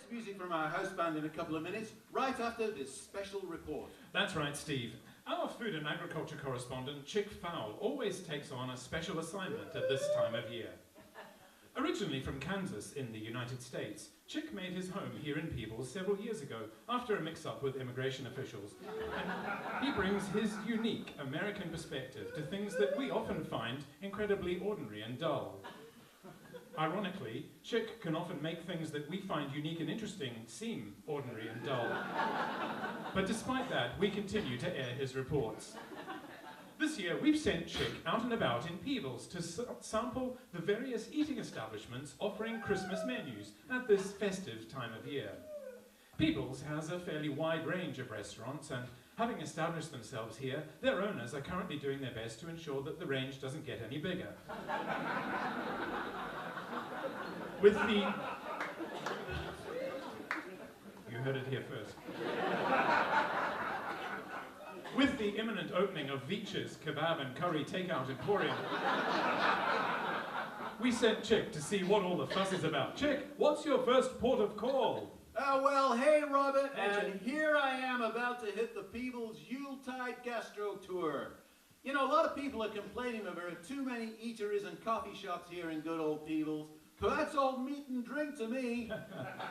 Next music from our house band in a couple of minutes, right after this special report. That's right, Steve. Our food and agriculture correspondent, Chick Fowl, always takes on a special assignment at this time of year. Originally from Kansas in the United States, Chick made his home here in Peebles several years ago after a mix-up with immigration officials. And he brings his unique American perspective to things that we often find incredibly ordinary and dull. Ironically, Chick can often make things that we find unique and interesting seem ordinary and dull. But despite that, we continue to air his reports. This year, we've sent Chick out and about in Peebles to sample the various eating establishments offering Christmas menus at this festive time of year. Peebles has a fairly wide range of restaurants, and having established themselves here, their owners are currently doing their best to ensure that the range doesn't get any bigger. With the... You heard it here first. With the imminent opening of Veach's Kebab and Curry Takeout Emporium, we sent Chick to see what all the fuss is about. Chick, what's your first port of call? Well, hey, Robert, and here I am about to hit the Peebles Yuletide Gastro Tour. You know, a lot of people are complaining that there are too many eateries and coffee shops here in good old Peebles. But that's all meat and drink to me.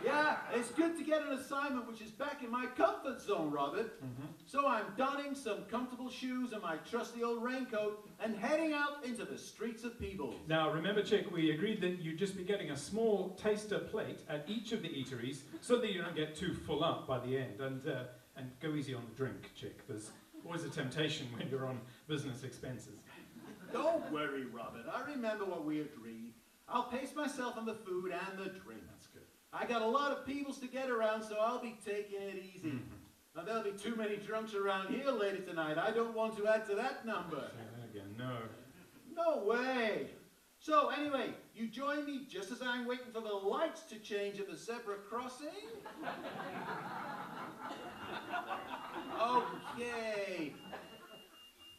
Yeah, it's good to get an assignment which is back in my comfort zone, Robert. So I'm donning some comfortable shoes and my trusty old raincoat and heading out into the streets of Peebles. Now, remember, Chick, we agreed that you'd just be getting a small taster plate at each of the eateries so that you don't get too full up by the end. And go easy on the drink, Chick. There's always a temptation when you're on business expenses. Don't worry, Robert. I remember what we agreed. I'll pace myself on the food and the drink. That's good. I got a lot of Peebles to get around, so I'll be taking it easy. Now, there'll be too many drunks around here later tonight. I don't want to add to that number. Say that again, no. No way. So, anyway, you join me just as I'm waiting for the lights to change at the zebra crossing? Okay.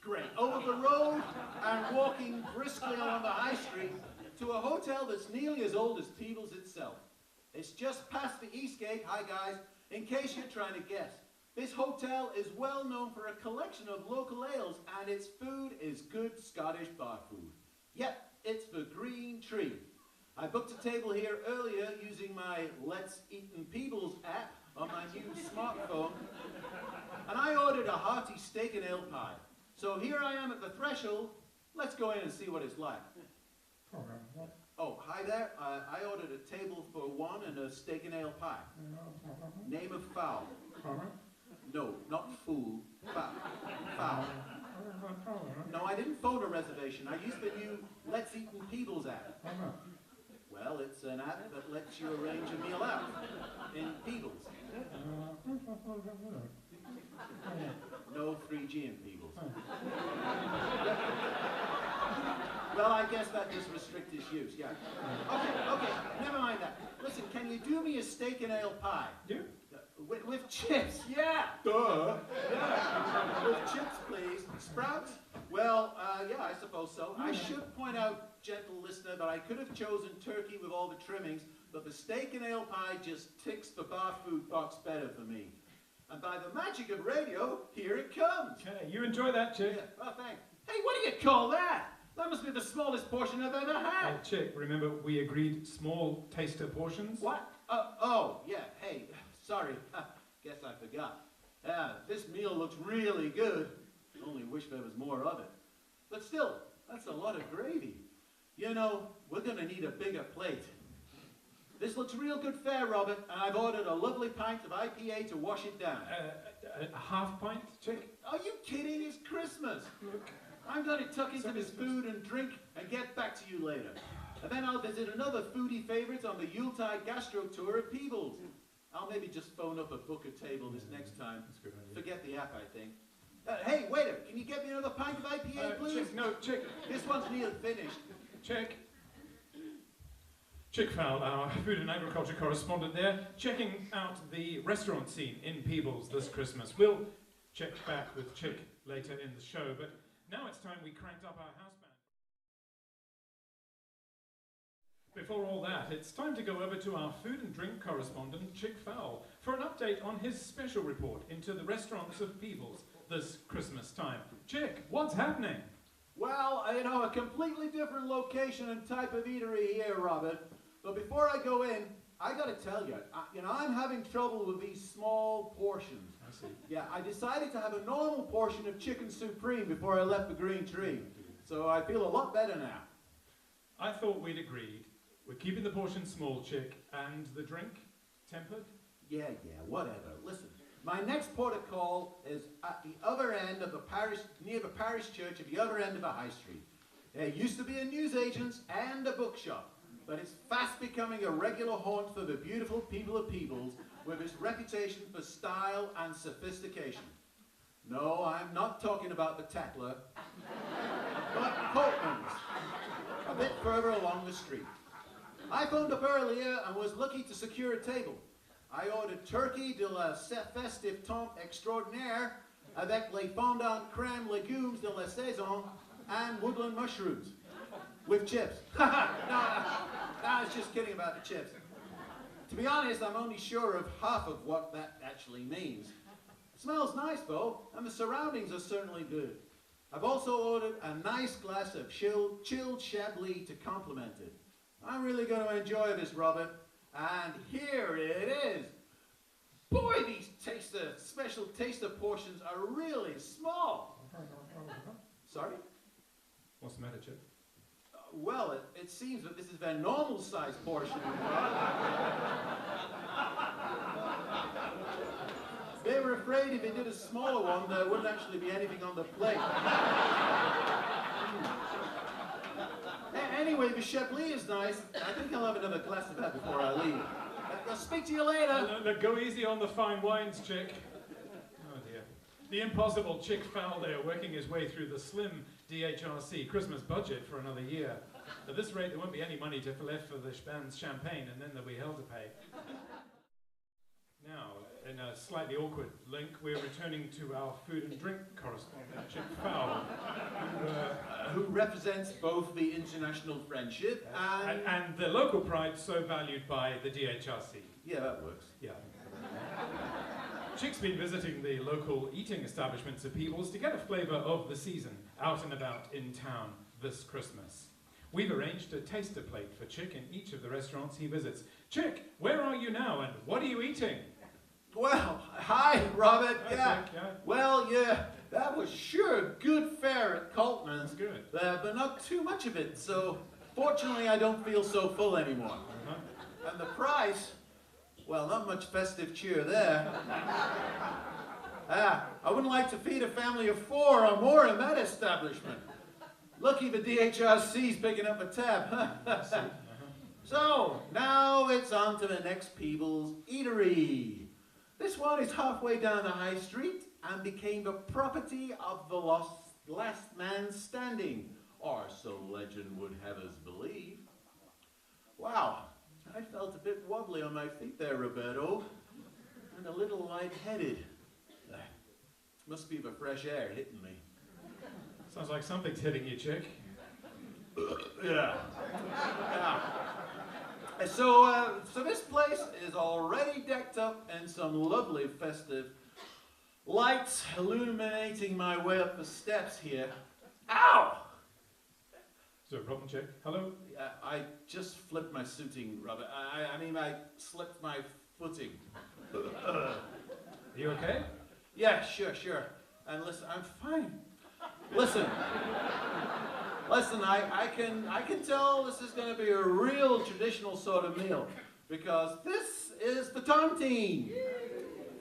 Great. Over the road, I'm walking briskly along the high street to a hotel that's nearly as old as Peebles itself. It's just past the East Gate. Hi, guys. In case you're trying to guess, this hotel is well known for a collection of local ales, and its food is good Scottish bar food. Yep, it's the Green Tree. I booked a table here earlier using my Let's Eat in Peebles app on my new smartphone, and I ordered a hearty steak and ale pie. So here I am at the threshold. Let's go in and see what it's like. Oh, hi there. I ordered a table for one and a steak and ale pie. Name of Fowl. No, not fool. Fowl. No, I didn't phone a reservation. I used the new Let's Eat in Peebles app. Well, it's an app that lets you arrange a meal out in Peebles. No 3G in Peebles. Well, I guess that just restricts his use, yeah. Okay, never mind that. Listen, can you do me a steak and ale pie? Yeah. With chips, yeah. Duh. Yeah. With chips, please. Sprouts? Well, yeah, I suppose so. I should point out, gentle listener, that I could have chosen turkey with all the trimmings, but the steak and ale pie just ticks the bar food box better for me. And by the magic of radio, here it comes. Okay, you enjoy that, Chick. Yeah. Oh, thanks. Hey, what do you call that? That must be the smallest portion I've ever had. Chick, remember we agreed small taster portions? What? Oh, yeah. Hey, sorry. Guess I forgot. This meal looks really good. Only wish there was more of it. But still, that's a lot of gravy. You know, we're going to need a bigger plate. This looks real good fare, Robert, and I've ordered a lovely pint of IPA to wash it down. A half pint, Chick? Are you kidding? It's Christmas. Look. I'm going to tuck into this food and drink and get back to you later. And then I'll visit another foodie favorite on the Yuletide Gastro Tour at Peebles. I'll maybe just phone up a booker table this next time. That's a good idea. Forget the app, I think. Hey, waiter, can you get me another pint of IPA, please? Chick, no, Chick. This one's nearly finished. Chick. Chick Fowl, our food and agriculture correspondent there, checking out the restaurant scene in Peebles this Christmas. We'll check back with Chick later in the show, but now it's time we cranked up our house band. Before all that, it's time to go over to our food and drink correspondent, Chick Fowl, for an update on his special report into the restaurants of Peebles this Christmas time. Chick, what's happening? Well, a completely different location and type of eatery here, Robert. But before I go in, I gotta tell you, I'm having trouble with these small portions. I see. Yeah, I decided to have a normal portion of chicken supreme before I left the green tree. So I feel a lot better now. I thought we'd agreed. We're keeping the portion small, Chick, and the drink tempered? Yeah, whatever. Listen, my next port of call is at the other end of the parish, near the parish church at the other end of the high street. There used to be a newsagent's and a bookshop, but it's fast becoming a regular haunt for the beautiful people of Peebles with its reputation for style and sophistication. No, I'm not talking about the Tackler, but Coltman's, a bit further along the street. I phoned up earlier and was lucky to secure a table. I ordered turkey de la festive temps extraordinaire avec les fondant crème légumes de la saison and woodland mushrooms with chips. No, I was just kidding about the chips. To be honest, I'm only sure of half of what that actually means. It smells nice though, and the surroundings are certainly good. I've also ordered a nice glass of chilled Chablis to complement it. I'm really going to enjoy this, Robert. And here it is. Boy, these special taster portions are really small. Sorry? What's the matter, Chick? Well, it seems that this is their normal size portion. They were afraid if they did a smaller one, there wouldn't actually be anything on the plate. Anyway, the Chablis is nice. I think I'll have another glass of that before I leave. I'll speak to you later. Look, go easy on the fine wines, Chick. Oh dear. The impossible Chick Fowl there, working his way through the slim DHRC Christmas budget for another year. At this rate, there won't be any money left for the band's champagne, and then there'll be hell to pay. Now, in a slightly awkward link, we're returning to our food and drink correspondent, Chick Fowl, who represents both the international friendship and the local pride so valued by the DHRC. Yeah, that works. Yeah. Chick's been visiting the local eating establishments of Peebles to get a flavour of the season out and about in town this Christmas. We've arranged a taster plate for Chick in each of the restaurants he visits. Chick, where are you now and what are you eating? Well, hi, Robert. Hi, Yeah. Chick, yeah. Well, yeah, that was sure good fare at Coltman's. Good. But not too much of it, so fortunately I don't feel so full anymore. Uh-huh. And the price, well, not much festive cheer there. I wouldn't like to feed a family of 4 or more in that establishment. Lucky the DHRC's picking up a tab. So, now it's on to the next Peebles eatery. This one is halfway down the high street and became the property of the last man standing, or so legend would have us believe. Wow, I felt a bit wobbly on my feet there, Roberto, and a little lightheaded. Must be the fresh air hitting me. Sounds like something's hitting you, Chick. Yeah. So this place is already decked up in some lovely festive lights illuminating my way up the steps here. Ow! Is there a problem, Chick? Hello? I just flipped my suiting, Robert. I mean, I slipped my footing. Are you okay? Yeah, sure. And listen, I'm fine. Listen, I can tell this is going to be a real traditional sort of meal because this is the tontine.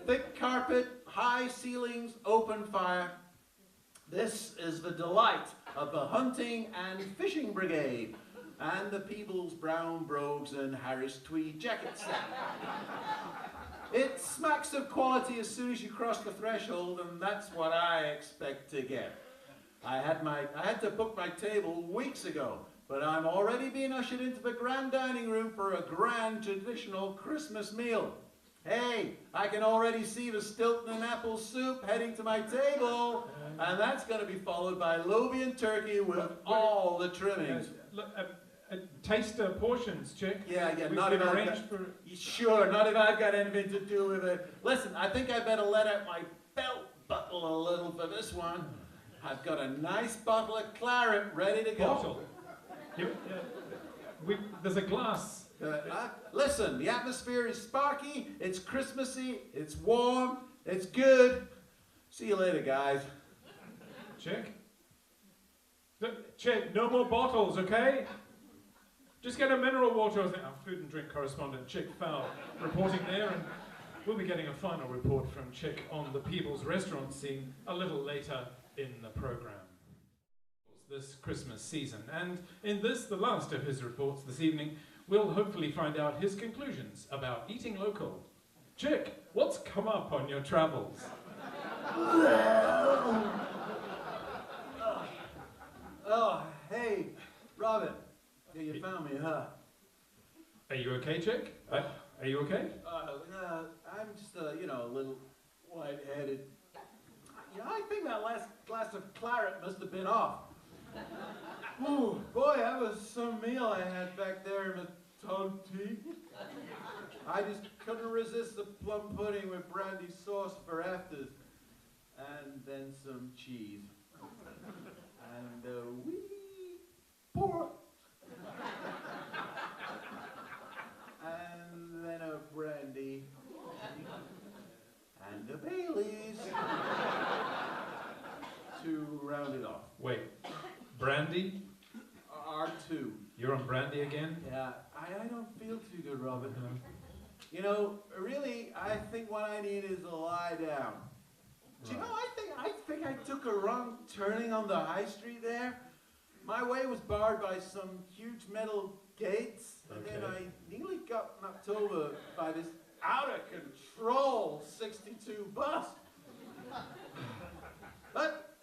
Thick carpet, high ceilings, open fire. This is the delight of the hunting and fishing brigade and the Peebles brown brogues and Harris tweed jacket set. It smacks of quality as soon as you cross the threshold, and that's what I expect to get. I had to book my table weeks ago, but I'm already being ushered into the grand dining room for a grand traditional Christmas meal. Hey, I can already see the Stilton and apple soup heading to my table, and that's going to be followed by Lobian turkey with all the trimmings. Look, taster portions, Chick. Yeah, We've not been if I've arranged got, for... sure, not if I've got anything to do with it. Listen, I think I better let out my belt buckle a little for this one. I've got a nice bottle of claret ready to go. Bottle? There's a glass. Listen, the atmosphere is sparky, it's Christmassy, it's warm, it's good. See you later, guys. Chick? Chick, no more bottles, okay? Just get a mineral water. Our food and drink correspondent, Chick Fowl, reporting there, and we'll be getting a final report from Chick on the Peebles restaurant scene a little later in the program. This Christmas season, and in this, the last of his reports this evening, we'll hopefully find out his conclusions about eating local. Chick, what's come up on your travels? Oh, hey, Robin. Yeah, you found me, huh? Are you okay, Chick? Are you okay? I'm just, a little lightheaded. Yeah, I think that last glass of claret must have been off. Ooh, boy, that was some meal I had back there in the tongue tea. I just couldn't resist the plum pudding with brandy sauce for afters. And then some cheese. And a wee pork. And then a brandy. And a Baileys. To round it off. Wait, brandy? R2. You're on brandy again? Yeah, I don't feel too good, Robin. You know, really, I think what I need is a lie down. Do you know, I think I took a wrong turning on the high street there. My way was barred by some huge metal gates, and then I nearly got knocked over by this out of control 62 bus. But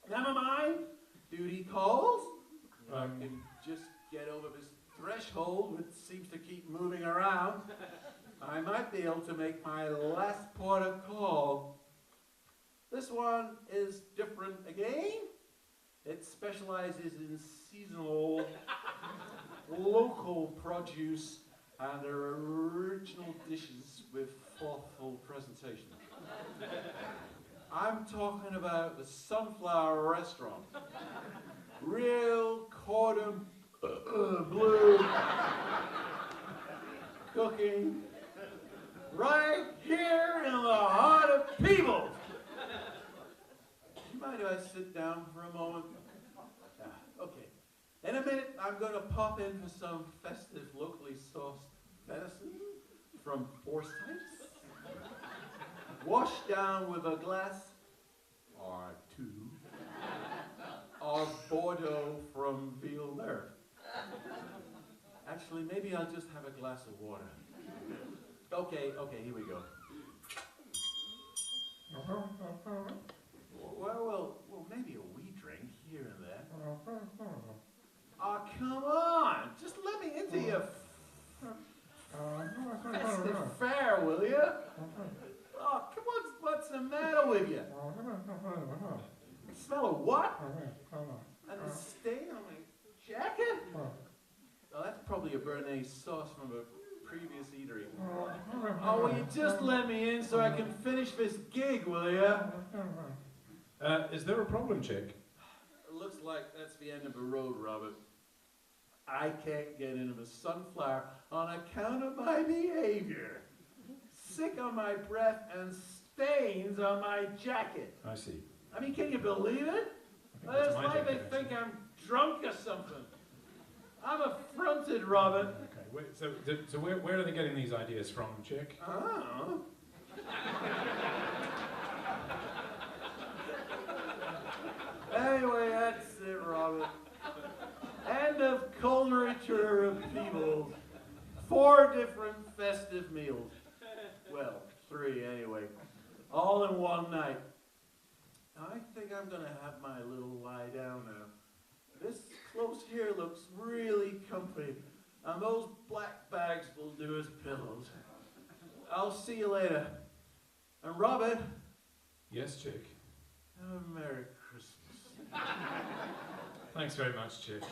never mind, duty calls. I can just get over this threshold, which seems to keep moving around. I might be able to make my last port of call. This one is different again. It specializes in seasonal, local produce and original dishes with thoughtful presentation. I'm talking about the Sunflower Restaurant. Real cordon bleu cooking right here in the heart of Peebles. Mind if I sit down for a moment? Okay. In a minute, I'm going to pop in for some festive, locally sourced venison from Forsyth's, washed down with a glass or two of Bordeaux from Villeneuve. Actually, maybe I'll just have a glass of water. Okay, here we go. Well, maybe a wee drink here and there. Oh, come on! Just let me into your festive fare, will you? Oh, come on, what's the matter with you? Smell of what? And a stain on my jacket? Oh, that's probably a béarnaise sauce from a previous eatery. Oh, will you just let me in so I can finish this gig, will you? Is there a problem, Chick? It looks like that's the end of the road, Robert. I can't get into the Sunflower on account of my behavior. Sick on my breath and stains on my jacket. I see. I mean, can you believe it? It's like they think I'm drunk or something. I'm affronted, Robert. Okay, wait, so where are they getting these ideas from, Chick? Oh. Anyway, that's it, Robert. End of culinary tour of Peebles. 4 different festive meals. Well, 3 anyway. All in one night. I think I'm going to have my little lie down now. This close here looks really comfy, and those black bags will do as pillows. I'll see you later. And Robert. Yes, Chick. Have a Merry Christmas. Thanks very much, Chick.